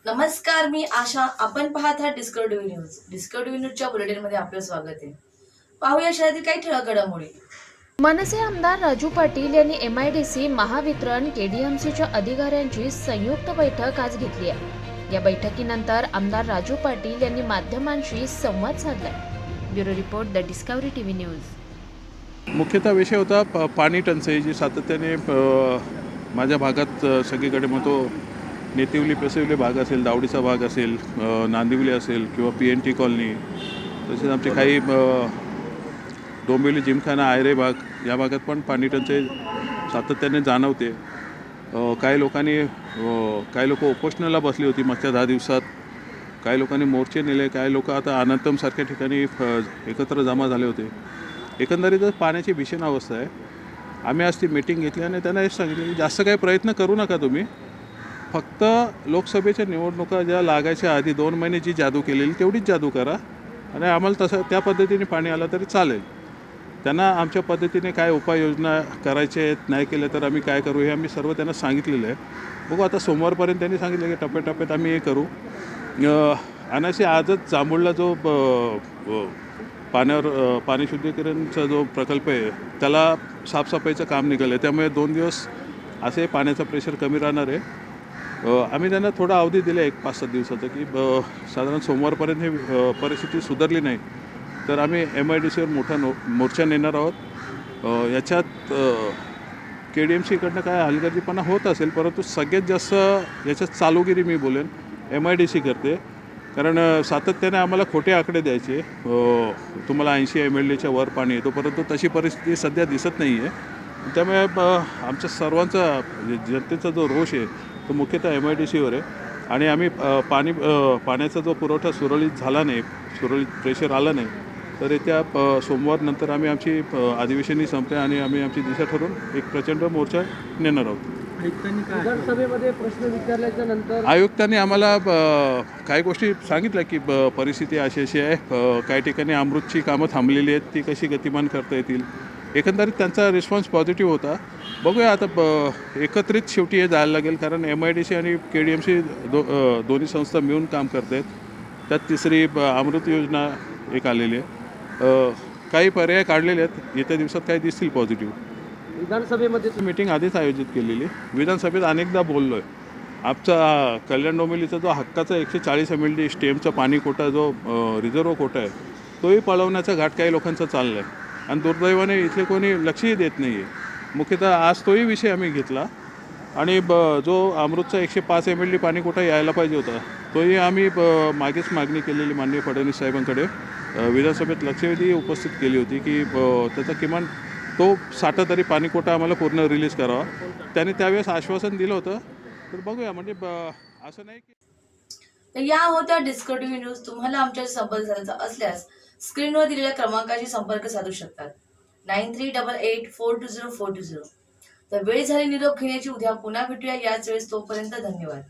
नमस्कार, मी आशा. आपण पाहत आहात डिस्कव्हरी न्यूज. डिस्कव्हरी न्यूजच्या बुलेटिनमध्ये आपलं स्वागत आहे. पाहूया शहरातील काही ठळक घडामोडी. मनसे आमदार राजू पाटील यांनी MIDC, महावितरण, KDMCच्या अधिकाऱ्यांची संयुक्त बैठक आज घेतली आहे. या बैठकीनंतर आमदार राजू पाटील यांनी माध्यमांशी संवाद साधलाय. Bureau report, the Discovery TV news. मुख्यतः विषय होता पाणी टंचाई, जी सातत्याने माझ्या भागात सगळीकडे म्हणतो, नेतिवली पेसिवली भाग असेल, दावडीचा भाग असेल, नांदिवली असेल किंवा PNT कॉलनी, तसेच आमचे काही डोंबिवली, जिमखाना, आयरे भाग, या भागात पण पाणी टंचाई सातत्याने जाणवते. काही लोक उपोषणाला बसली होती मागच्या 10 दिवसात. काही लोकांनी मोर्चे नेले, काही लोक आता अनंतमसारख्या ठिकाणी एकत्र जमा झाले होते. एकंदरीतच पाण्याची भीषण अवस्था आहे. आम्ही आज ती मीटिंग घेतली आणि त्यांना हे सांगितलं की जास्त काही प्रयत्न करू नका तुम्ही. फक्त लोकसभेच्या निवडणुका ज्या लागायच्या आधी 2 महिने जी जादू केलेली तेवढीच जादू करा आणि आम्हाला तसं त्या पद्धतीने पाणी आलं तरी चालेल. त्यांना आमच्या पद्धतीने काय उपाययोजना करायच्या आहेत, नाही केल्या तर आम्ही काय करू, हे आम्ही सर्व त्यांना सांगितलेलं आहे. बघू आता सोमवारपर्यंत त्यांनी सांगितलं की टप्प्याटप्प्यात आम्ही हे करू. आणि आजच जांभूळला जो पाणी शुद्धीकरणचा जो प्रकल्प आहे त्याला साफसफाईचं काम निघालं आहे. त्यामुळे 2 दिवस असे पाण्याचं प्रेशर कमी राहणार आहे. आम्ही त्यांना थोडा अवधी दिला 1-5-7 दिवसाचा की साधारण सोमवारपर्यंत हे परिस्थिती सुधारली नाही तर आम्ही MIDCवर मोठा मोर्चा नेणार आहोत. याच्यात KDMCकडनं काय हलगर्जीपणा होत असेल, परंतु सगळ्यात जास्त याच्यात चालूगिरी मी बोलेन MIDC करते. कारण सातत्याने आम्हाला खोटे आकडे द्यायचे, तुम्हाला 80 MLDच्या वर पाणी येतो, परंतु तशी परिस्थिती सध्या दिसत नाही आहे. त्यामुळे आमच्या सर्वांचा जनतेचा जो रोष आहे तो मुख्यतः MIDCवर आहे. आणि आम्ही पाण्याचा जो पुरवठा सुरळीत झाला नाही, सुरळीत प्रेशर आलं नाही, तर येत्या सोमवारनंतर आम्ही आमची अधिवेशनही संपते आणि आम्ही आमची दिशा ठरवून एक प्रचंड मोर्चा नेणार आहोत. विधानसभेमध्ये प्रश्न विचारल्याच्या नंतर आयुक्तांनी आम्हाला काही गोष्टी सांगितल्या की परिस्थिती अशी आहे, काही ठिकाणी अमृतची कामं थांबलेली आहेत, ती कशी गतिमान करता येतील. एकंदरीत त्यांचा रिस्पॉन्स पॉझिटिव्ह होता. बघूया आता एकत्रित शेवटी हे जायला लागेल, कारण MIDC आणि KDMC दोन्ही संस्था मिळून काम करत आहेत. त्यात तिसरी अमृत योजना एक आलेली आहे. काही पर्याय काढलेले आहेत, येत्या दिवसात काही दिसतील पॉझिटिव्ह. विधानसभेमध्ये मीटिंग आधीच आयोजित केलेली. विधानसभेत अनेकदा बोललो आहे. आमचा कल्याण डोंबिवलीचा जो हक्काचा 140 MLD स्टेमचा पाणी कोटा, जो रिझर्व कोटा आहे, तोही पळवण्याचा घाट काही लोकांचा चालला आहे आणि दुर्दैवाने इथले कोणी लक्षही देत नाही आहे. मुख्यतः आज तोही विषय आम्ही घेतला आणि जो अमृतचा 105 MLD पाणी कोटा यायला पाहिजे होता, तोही आम्ही मागेच मागणी केलेली माननीय फडणवीस साहेबांकडे. विधानसभेत लक्षवेधी उपस्थित केली होती की त्याचा किमान तो साठा तरी पाणी कोटा आम्हाला पूर्ण रिलीज करावा. त्याने त्यावेळेस आश्वासन दिलं होतं. तर बघूया, म्हणजे असं नाही की. तर या होत्या डिस्कव्हरी न्यूज. तुम्हाला आमच्याशी संपर्क साधायचा असल्यास स्क्रीनवर दिलेल्या क्रमांकाशी संपर्क साधू शकतात. 9388420420. तर वेळ झाली निरोप घेण्याची. उद्या पुन्हा भेटूया याच वेळेस. तोपर्यंत धन्यवाद.